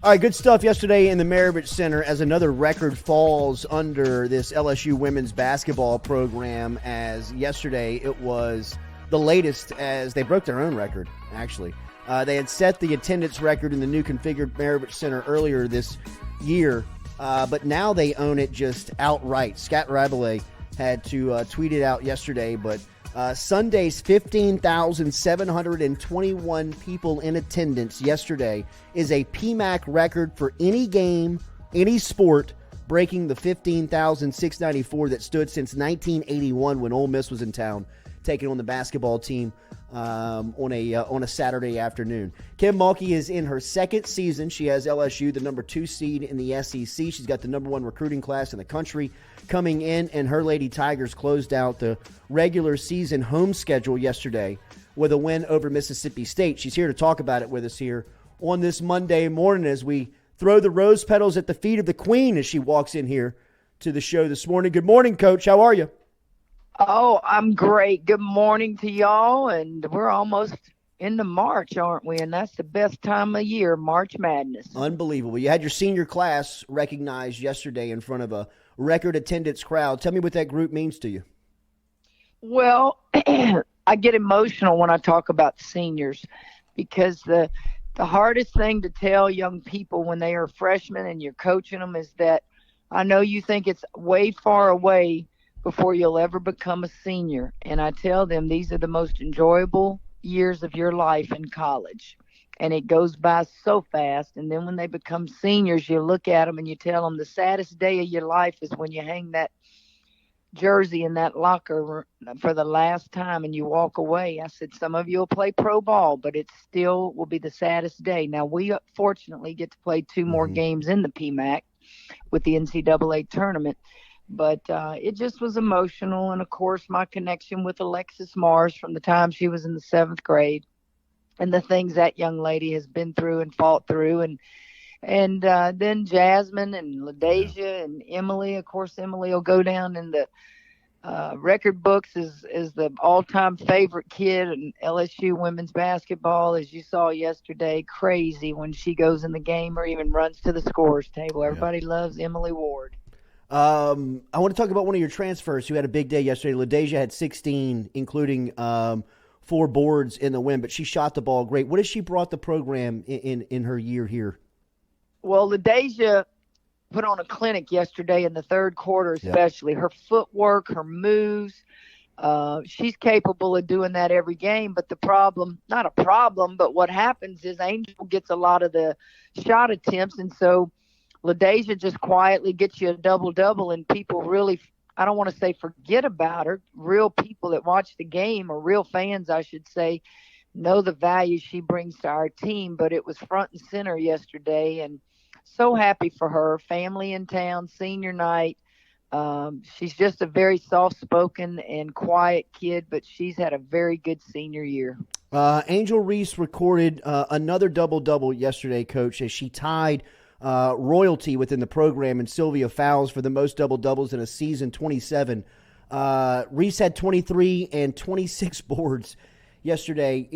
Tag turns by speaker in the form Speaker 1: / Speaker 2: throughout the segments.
Speaker 1: All right, good stuff yesterday in the Maravich Center as another record falls under this LSU women's basketball program, as yesterday it was the latest as they broke their own record, actually. They had set the attendance record in the new configured Maravich Center earlier this year, but now they own it just outright. Scott Rabelais had to tweet it out yesterday, but Sunday's 15,721 people in attendance yesterday is a PMAC record for any game, any sport, breaking the 15,694 that stood since 1981 when Ole Miss was in town, taking on the basketball team on a Saturday afternoon. Kim Mulkey is in her second season. She has LSU, the number 2 seed in the SEC. She's got the number 1 recruiting class in the country coming in, and her Lady Tigers closed out the regular season home schedule yesterday with a win over Mississippi State. She's here to talk about it with us here on this Monday morning as we throw the rose petals at the feet of the Queen as she walks in here to the show this morning. Good morning, Coach. How are you?
Speaker 2: Oh, I'm great. Good morning to y'all, and we're almost into March, aren't we? And that's the best time of year, March Madness.
Speaker 1: Unbelievable. You had your senior class recognized yesterday in front of a record attendance crowd. Tell me what that group means to you.
Speaker 2: Well, I get emotional when I talk about seniors because the hardest thing to tell young people when they are freshmen and you're coaching them is that I know you think it's way far away before you'll ever become a senior. And I tell them these are the most enjoyable years of your life in college. And it goes by so fast. And then when they become seniors, you look at them and you tell them the saddest day of your life is when you hang that jersey in that locker for the last time and you walk away. I said, some of you will play pro ball, but it still will be the saddest day. Now, we fortunately get to play 2 more games in the PMAC with the NCAA tournament. But it just was emotional. And, of course, my connection with Alexis Mars from the time she was in the 7th grade and the things that young lady has been through and fought through. And then Jasmine and LaDasia and Emily. Of course, Emily will go down in the record books as the all-time favorite kid in LSU women's basketball, as you saw yesterday. Crazy when she goes in the game or even runs to the scorer's table. Everybody loves Emily Ward.
Speaker 1: I want to talk about one of your transfers who had a big day yesterday. LaDasia had 16, including 4 boards in the win, but she shot the ball great. What has she brought the program in her year here?
Speaker 2: Well, LaDasia put on a clinic yesterday in the 3rd quarter, especially. Her footwork, her moves. She's capable of doing that every game, but the problem, not a problem, but what happens is Angel gets a lot of the shot attempts, and so LaDasia just quietly gets you a double-double, and people really, I don't want to say forget about her. Real people that watch the game, or real fans, I should say, know the value she brings to our team. But it was front and center yesterday, and so happy for her. Family in town, senior night. She's just a very soft-spoken and quiet kid, but she's had a very good senior year.
Speaker 1: Angel Reese recorded another double-double yesterday, Coach, as she tied royalty within the program and Sylvia Fowles for the most double-doubles in a season, 27. Reese had 23 and 26 boards yesterday.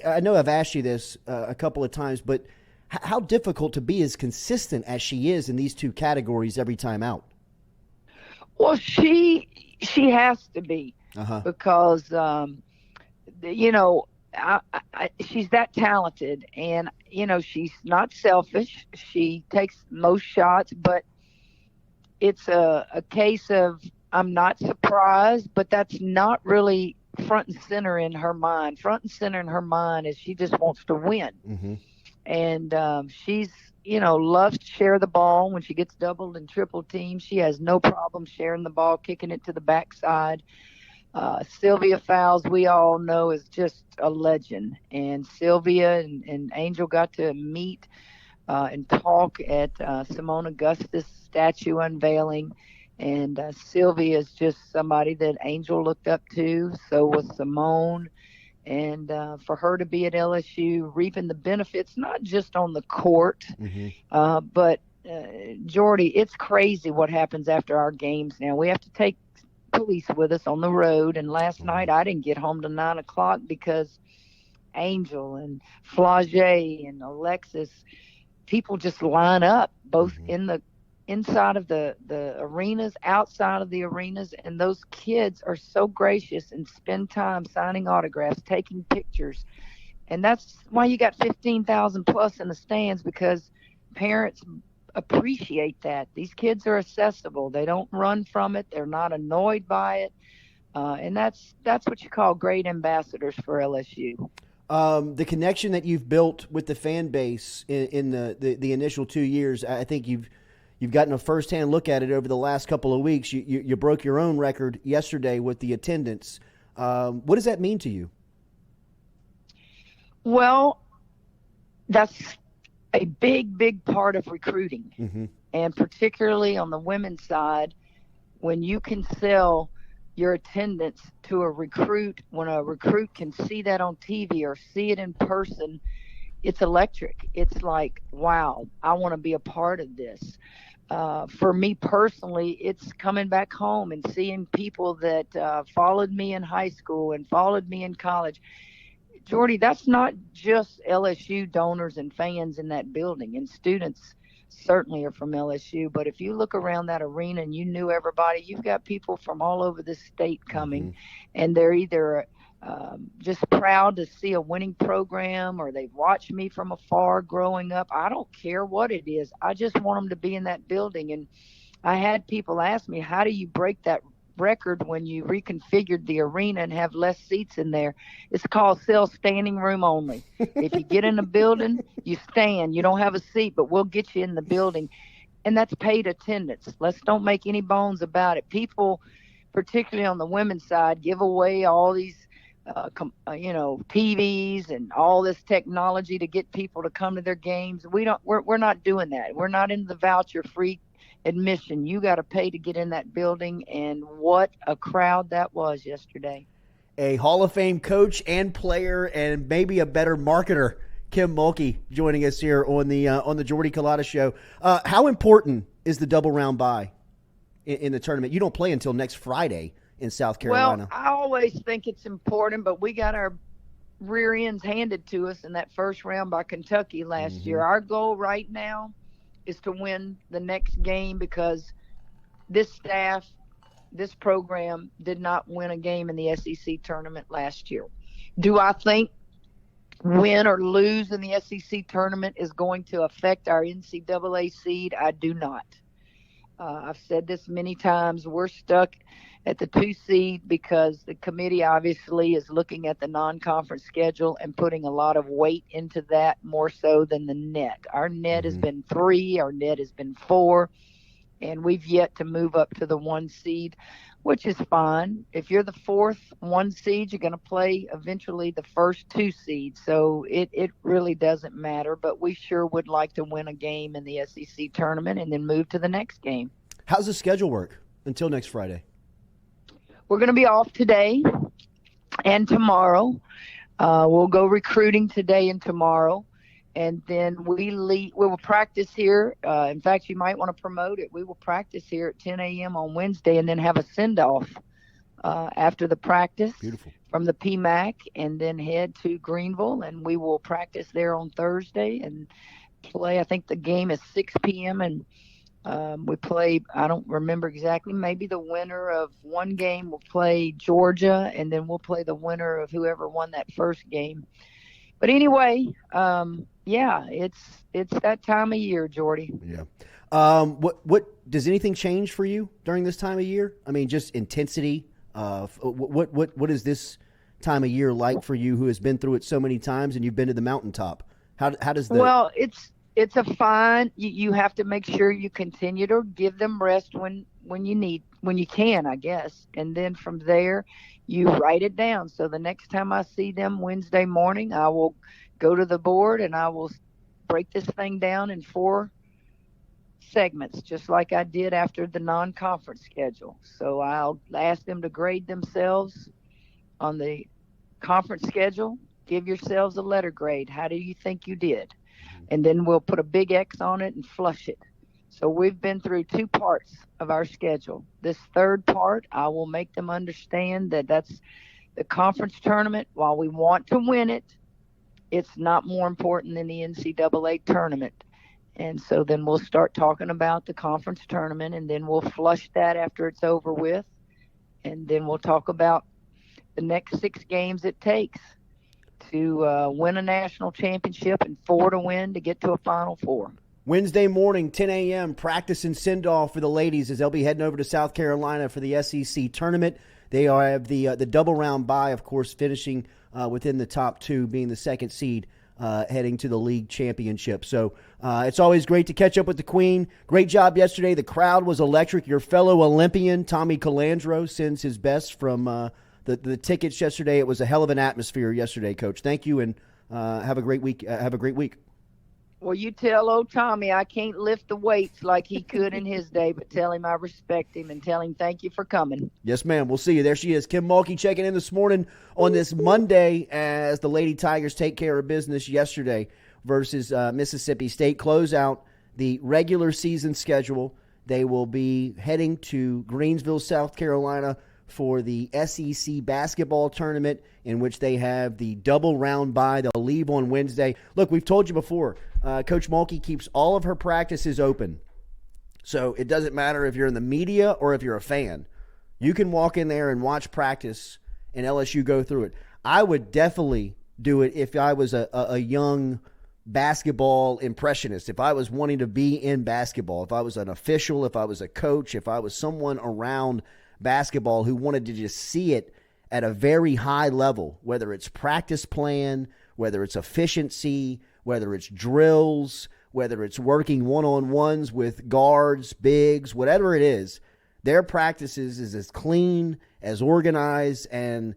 Speaker 1: I know I've asked you this a couple of times, but how difficult to be as consistent as she is in these 2 categories every time out?
Speaker 2: Well, she has to be because, she's that talented, and she's not selfish. She takes most shots, but it's a case of I'm not surprised, but that's not really front and center in her mind. Front and center in her mind is she just wants to win, and she's loves to share the ball. When she gets doubled and triple teamed, she has no problem sharing the ball, kicking it to the backside. Sylvia Fowles, we all know, is just a legend. And Sylvia and Angel got to meet and talk at Simone Augustus' statue unveiling. And Sylvia is just somebody that Angel looked up to. So was Simone. And for her to be at LSU, reaping the benefits, not just on the court, but Jordy, it's crazy what happens after our games now. We have to take police with us on the road, and last night I didn't get home till 9 o'clock because Angel and Flage and Alexis people just line up both
Speaker 1: Mm-hmm.
Speaker 2: in the inside of the arenas, outside of the arenas, and those kids are so gracious and spend time signing autographs, taking pictures. And that's why you got 15,000 plus in the stands, because parents appreciate that. These kids are accessible. They don't run from it. They're not annoyed by it. And that's what you call great ambassadors for LSU.
Speaker 1: The connection that you've built with the fan base in the initial 2 years, I think you've gotten a firsthand look at it over the last couple of weeks. You broke your own record yesterday with the attendance. What does that mean to you?
Speaker 2: Well, that's a big part of recruiting.
Speaker 1: Mm-hmm.
Speaker 2: And particularly on the women's side, when you can sell your attendance to a recruit, when a recruit can see that on TV or see it in person, it's electric. It's like, wow, I want to be a part of this. For me personally, it's coming back home and seeing people that followed me in high school and followed me in college. Jordy, that's not just LSU donors and fans in that building, and students certainly are from LSU. But if you look around that arena and you knew everybody, you've got people from all over the state coming,
Speaker 1: Mm-hmm.
Speaker 2: and they're either just proud to see a winning program, or they've watched me from afar growing up. I don't care what it is. I just want them to be in that building. And I had people ask me, how do you break that record when you reconfigured the arena and have less seats in there? It's called sell standing room only. If you get in the building, you stand. You don't have a seat, but we'll get you in the building. And that's paid attendance. Let's don't make any bones about it. People, particularly on the women's side, give away all these TVs and all this technology to get people to come to their games. We're not doing that. We're not in the voucher free admission. You got to pay to get in that building, and what a crowd that was yesterday.
Speaker 1: A Hall of Fame coach and player, and maybe a better marketer, Kim Mulkey, joining us here on the Jordy Culotta show. How important is the double round bye in the tournament? You don't play until next Friday in South Carolina.
Speaker 2: Well, I always think it's important, but we got our rear ends handed to us in that first round by Kentucky last year. Our goal right now is to win the next game, because this staff, this program did not win a game in the SEC tournament last year. Do I think win or lose in the SEC tournament is going to affect our NCAA seed? I do not. I've said this many times. We're stuck at the 2 seed because the committee obviously is looking at the non-conference schedule and putting a lot of weight into that, more so than the net. Our net has been 3, our net has been 4, and we've yet to move up to the 1 seed, which is fine. If you're the 4th 1 seed, you're going to play eventually the first 2 seeds. So it really doesn't matter, but we sure would like to win a game in the SEC tournament and then move to the next game.
Speaker 1: How's the schedule work until next Friday?
Speaker 2: We're going to be off today and tomorrow. We'll go recruiting today and tomorrow, and then we will practice here. In fact, you might want to promote it. We will practice here at 10 a.m. on Wednesday, and then have a send-off after the practice.
Speaker 1: Beautiful. From
Speaker 2: the PMAC, and then head to Greenville, and we will practice there on Thursday and play. I think the game is 6 p.m. and we play, I don't remember exactly, maybe the winner of one game will play Georgia, and then we'll play the winner of whoever won that first game. But anyway, it's that time of year, Jordy.
Speaker 1: Yeah. What does anything change for you during this time of year? I mean, just intensity. What is this time of year like for you, who has been through it so many times, and you've been to the mountaintop? How does that?
Speaker 2: Well, it's a fine. You have to make sure you continue to give them rest when you can, I guess. And then from there, you write it down. So the next time I see them Wednesday morning, I will go to the board and I will break this thing down in 4 segments, just like I did after the non-conference schedule. So I'll ask them to grade themselves on the conference schedule. Give yourselves a letter grade. How do you think you did? And then we'll put a big X on it and flush it. So we've been through 2 parts of our schedule. This 3rd part, I will make them understand that that's the conference tournament. While we want to win it, it's not more important than the NCAA tournament. And so then we'll start talking about the conference tournament, and then we'll flush that after it's over with. And then we'll talk about the next 6 games it takes to win a national championship and 4 to win to get to a Final Four.
Speaker 1: Wednesday morning, 10 a.m., practice and send-off for the ladies as they'll be heading over to South Carolina for the SEC tournament. They have the double round bye, of course, finishing within the top 2, being the second seed, heading to the league championship. So it's always great to catch up with the Queen. Great job yesterday. The crowd was electric. Your fellow Olympian, Tommy Colandro, sends his best from the tickets yesterday. It was a hell of an atmosphere yesterday, Coach. Thank you, and have a great week. Have a great week.
Speaker 2: Well, you tell old Tommy I can't lift the weights like he could in his day, but tell him I respect him and tell him thank you for coming.
Speaker 1: Yes, ma'am. We'll see you. There she is, Kim Mulkey, checking in this morning on this Monday as the Lady Tigers take care of business yesterday versus Mississippi State. Close out the regular season schedule. They will be heading to Greensville, South Carolina for the SEC basketball tournament, in which they have the double round bye. They'll leave on Wednesday. Look, we've told you before, Coach Mulkey keeps all of her practices open. So it doesn't matter if you're in the media or if you're a fan. You can walk in there and watch practice and LSU go through it. I would definitely do it if I was a young basketball impressionist, if I was wanting to be in basketball, if I was an official, if I was a coach, if I was someone around basketball who wanted to just see it at a very high level, whether it's practice plan, whether it's efficiency, whether it's drills, whether it's working one-on-ones with guards, bigs, whatever it is, their practices is as clean, as organized, and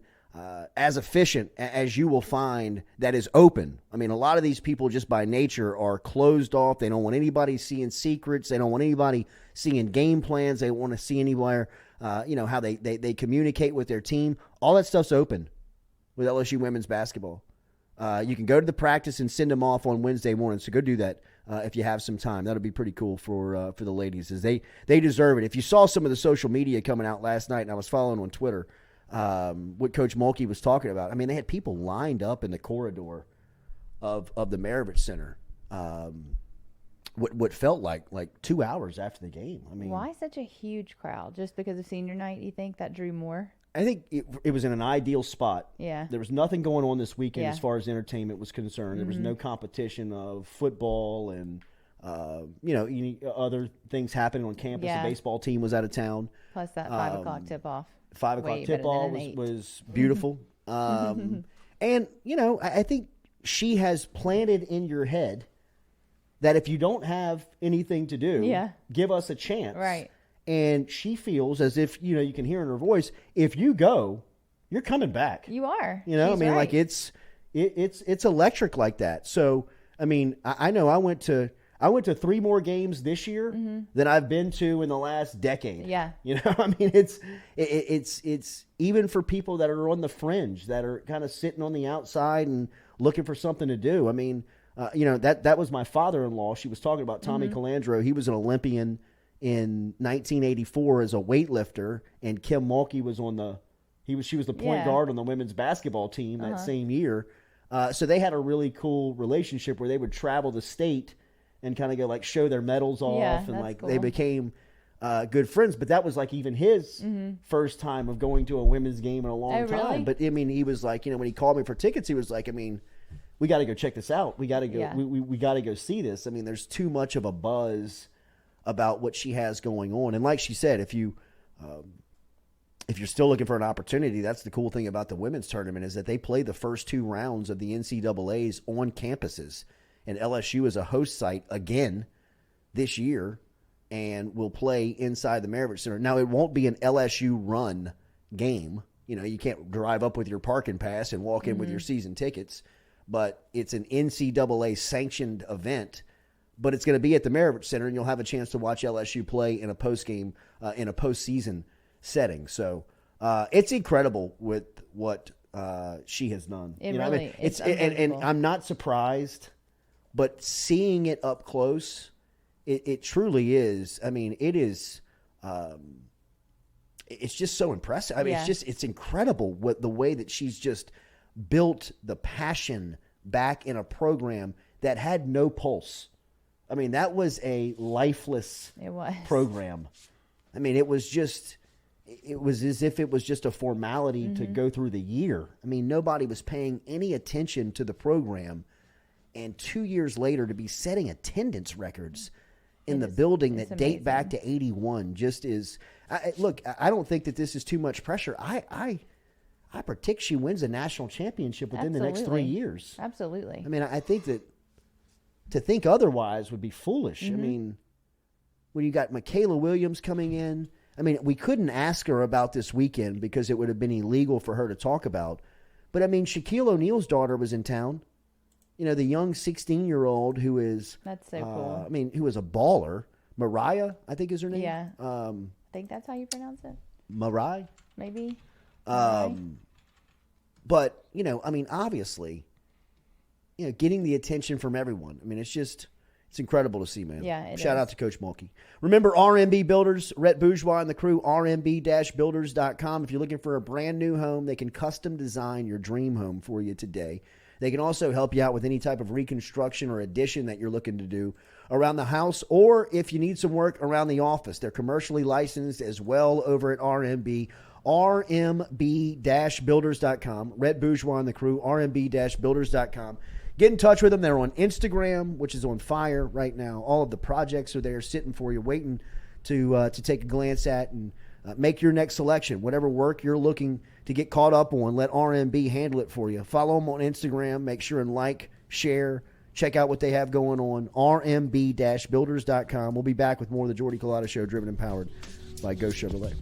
Speaker 1: as efficient as you will find that is open. I mean, a lot of these people just by nature are closed off. They don't want anybody seeing secrets. They don't want anybody seeing game plans. They want to see anywhere, how they communicate with their team. All that stuff's open with LSU women's basketball. You can go to the practice and send them off on Wednesday morning. So go do that if you have some time. That'll be pretty cool for the ladies, as they deserve it. If you saw some of the social media coming out last night, and I was following on Twitter, what Coach Mulkey was talking about. I mean, they had people lined up in the corridor of the Maravich Center. What felt like 2 hours after the game. I mean,
Speaker 3: why such a huge crowd? Just because of senior night, you think that drew more?
Speaker 1: I think it was in an ideal spot.
Speaker 3: Yeah.
Speaker 1: There was nothing going on this weekend as far as entertainment was concerned. There was no competition of football and other things happening on campus.
Speaker 3: Yeah.
Speaker 1: The baseball team was out of town.
Speaker 3: Plus that 5 o'clock tip-off.
Speaker 1: 5 o'clock tip-off was beautiful. And, I think she has planted in your head that if you don't have anything to do, give us a chance.
Speaker 3: Right.
Speaker 1: And she feels as if, you can hear in her voice, if you go, you're coming back.
Speaker 3: You are.
Speaker 1: She's right. Like it's electric like that. So, I mean, I know I went to 3 more games this year than I've been to in the last decade.
Speaker 3: Yeah.
Speaker 1: I mean, it's even for people that are on the fringe, that are kind of sitting on the outside and looking for something to do. I mean, that was my father-in-law. She was talking about Tommy Colandro. He was an Olympian in 1984 as a weightlifter, and Kim Mulkey was she was the point guard on the women's basketball team that same year. So they had a really cool relationship where they would travel the state and kind of go show their medals off, and cool. They became good friends. But that was even his first time of going to a women's game in a long time.
Speaker 3: Really?
Speaker 1: But I mean, he was when he called me for tickets, he was like, I mean, we got to go check this out. We got to go. We got to go see this. I mean, there's too much of a buzz about what she has going on. And like she said, if you're still looking for an opportunity, that's the cool thing about the women's tournament, is that they play the first 2 rounds of the NCAAs on campuses. And LSU is a host site again this year and will play inside the Maravich Center. Now, it won't be an LSU run game. You can't drive up with your parking pass and walk in with your season tickets, but it's an NCAA sanctioned event. But it's going to be at the Maravich Center, and you'll have a chance to watch LSU play in a postgame, in a postseason setting. So it's incredible with what she has done.
Speaker 3: It's
Speaker 1: and I'm not surprised, but seeing it up close, it truly is. I mean, it is. It's just so impressive. I mean, it's incredible the way that she's just built the passion back in a program that had no pulse. I mean, that was a lifeless program. I mean, it was as if it was just a formality to go through the year. I mean, nobody was paying any attention to the program. And 2 years later, to be setting attendance records in the building that date back to 81 just is look, I don't think that this is too much pressure. I predict she wins a national championship within the next 3 years.
Speaker 3: Absolutely.
Speaker 1: I mean, I think that to think otherwise would be foolish. I mean, when you got Michaela Williams coming in, I mean, we couldn't ask her about this weekend because it would have been illegal for her to talk about. But, I mean, Shaquille O'Neal's daughter was in town. You know, the young 16-year-old who is... That's so cool. I mean, who is a baller. Mariah, I think is her name.
Speaker 3: Yeah. I think that's how you pronounce it.
Speaker 1: Mariah?
Speaker 3: Maybe.
Speaker 1: But, you know, I mean, obviously, you know, getting the attention from everyone. I mean, it's incredible to see, man.
Speaker 3: Yeah,
Speaker 1: Shout out to Coach Mulkey. Remember RMB Builders, Rhett Bourgeois and the crew, rmb-builders.com. If you're looking for a brand new home, they can custom design your dream home for you today. They can also help you out with any type of reconstruction or addition that you're looking to do around the house, or if you need some work around the office. They're commercially licensed as well over at RMB, rmb-builders.com. Rhett Bourgeois and the crew, rmb-builders.com. Get in touch with them. They're on Instagram, which is on fire right now. All of the projects are there sitting for you, waiting to take a glance at and make your next selection. Whatever work you're looking to get caught up on, let RMB handle it for you. Follow them on Instagram. Make sure and like, share, check out what they have going on. rmb-builders.com. We'll be back with more of the Jordy Culotta Show, driven and powered by Go Chevrolet.